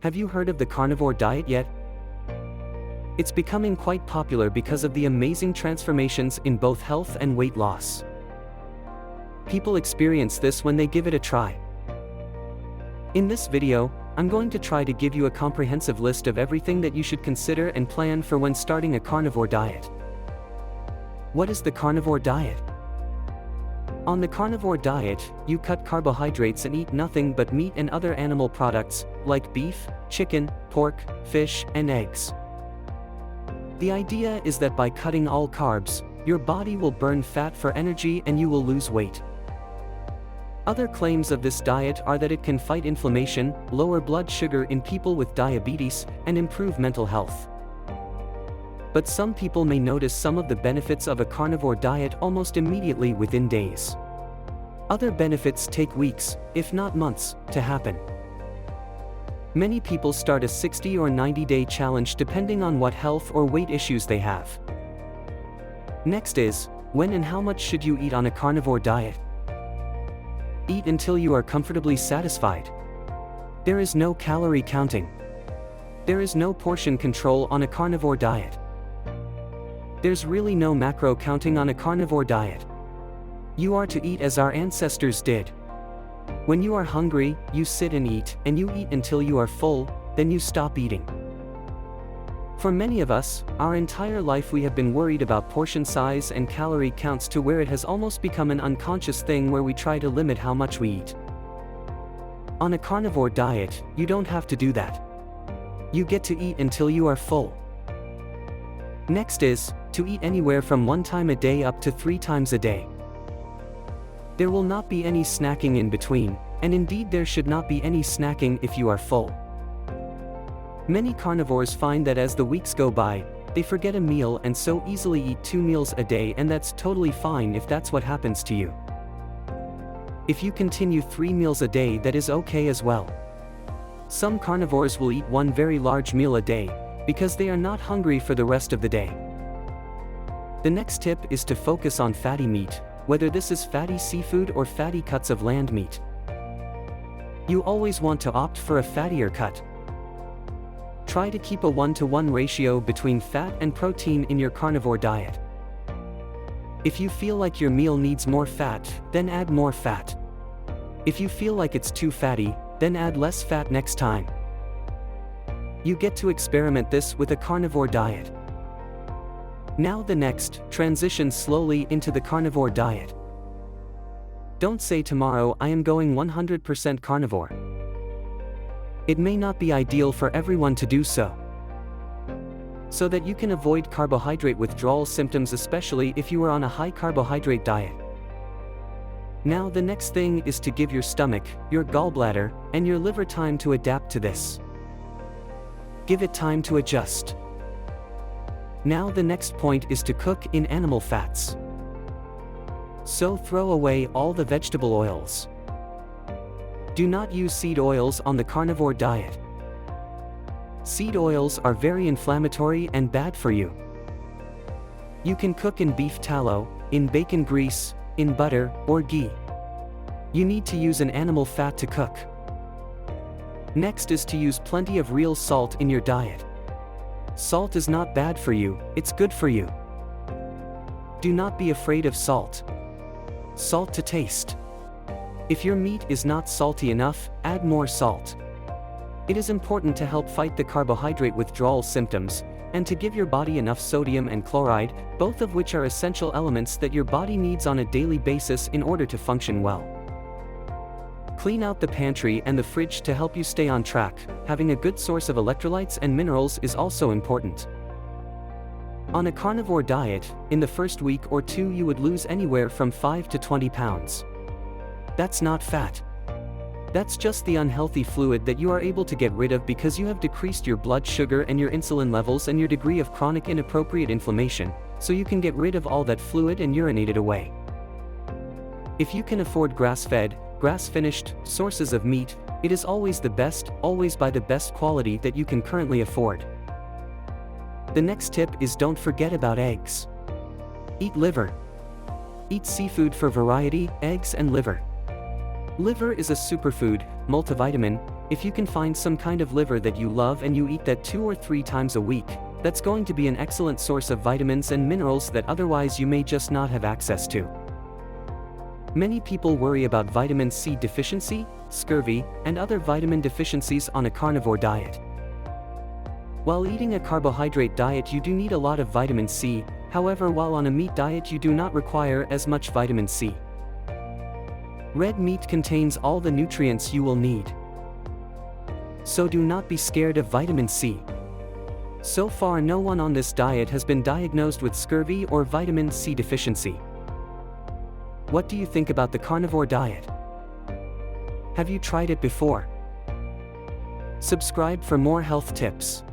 Have you heard of the carnivore diet yet? It's becoming quite popular because of the amazing transformations in both health and weight loss. People experience this when they give it a try. In this video, I'm going to try to give you a comprehensive list of everything that you should consider and plan for when starting a carnivore diet. What is the carnivore diet? On the carnivore diet, you cut carbohydrates and eat nothing but meat and other animal products, like beef, chicken, pork, fish, and eggs. The idea is that by cutting all carbs, your body will burn fat for energy and you will lose weight. Other claims of this diet are that it can fight inflammation, lower blood sugar in people with diabetes, and improve mental health. But some people may notice some of the benefits of a carnivore diet almost immediately within days. Other benefits take weeks, if not months, to happen. Many people start a 60 or 90-day challenge depending on what health or weight issues they have. Next is, when and how much should you eat on a carnivore diet? Eat until you are comfortably satisfied. There is no calorie counting. There is no portion control on a carnivore diet. There's really no macro counting on a carnivore diet. You are to eat as our ancestors did. When you are hungry, you sit and eat, and you eat until you are full, then you stop eating. For many of us, our entire life we have been worried about portion size and calorie counts to where it has almost become an unconscious thing where we try to limit how much we eat. On a carnivore diet, you don't have to do that. You get to eat until you are full. Next is, to eat anywhere from 1 time a day up to 3 times a day. There will not be any snacking in between, and indeed there should not be any snacking if you are full. Many carnivores find that as the weeks go by, they forget a meal and so easily eat 2 meals a day, and that's totally fine if that's what happens to you. If you continue 3 meals a day, that is okay as well. Some carnivores will eat 1 very large meal a day, because they are not hungry for the rest of the day. The next tip is to focus on fatty meat, whether this is fatty seafood or fatty cuts of land meat. You always want to opt for a fattier cut. Try to keep a 1-to-1 ratio between fat and protein in your carnivore diet. If you feel like your meal needs more fat, then add more fat. If you feel like it's too fatty, then add less fat next time. You get to experiment this with a carnivore diet. Now the next, transition slowly into the carnivore diet. Don't say tomorrow I am going 100% carnivore. It may not be ideal for everyone to do so. So that you can avoid carbohydrate withdrawal symptoms, especially if you are on a high carbohydrate diet. Now the next thing is to give your stomach, your gallbladder, and your liver time to adapt to this. Give it time to adjust. Now the next point is to cook in animal fats. So throw away all the vegetable oils. Do not use seed oils on the carnivore diet. Seed oils are very inflammatory and bad for you. You can cook in beef tallow, in bacon grease, in butter, or ghee. You need to use an animal fat to cook. Next is to use plenty of real salt in your diet. Salt is not bad for you, it's good for you. Do not be afraid of salt. Salt to taste. If your meat is not salty enough, add more salt. It is important to help fight the carbohydrate withdrawal symptoms, and to give your body enough sodium and chloride, both of which are essential elements that your body needs on a daily basis in order to function well. Clean out the pantry and the fridge to help you stay on track. Having a good source of electrolytes and minerals is also important. On a carnivore diet, in the first week or 2 you would lose anywhere from 5 to 20 pounds. That's not fat. That's just the unhealthy fluid that you are able to get rid of because you have decreased your blood sugar and your insulin levels and your degree of chronic inappropriate inflammation, so you can get rid of all that fluid and urinate it away. If you can afford grass-fed, grass-finished sources of meat, it is always the best, always buy the best quality that you can currently afford. The next tip is don't forget about eggs. Eat liver. Eat seafood for variety, eggs and liver. Liver is a superfood, multivitamin, If you can find some kind of liver that you love and you eat that 2 or 3 times a week, that's going to be an excellent source of vitamins and minerals that otherwise you may just not have access to. Many people worry about vitamin C deficiency, scurvy, and other vitamin deficiencies on a carnivore diet. While eating a carbohydrate diet you do need a lot of vitamin C, however while on a meat diet you do not require as much vitamin C. Red meat contains all the nutrients you will need. So do not be scared of vitamin C. So far no one on this diet has been diagnosed with scurvy or vitamin C deficiency. What do you think about the carnivore diet? Have you tried it before? Subscribe for more health tips.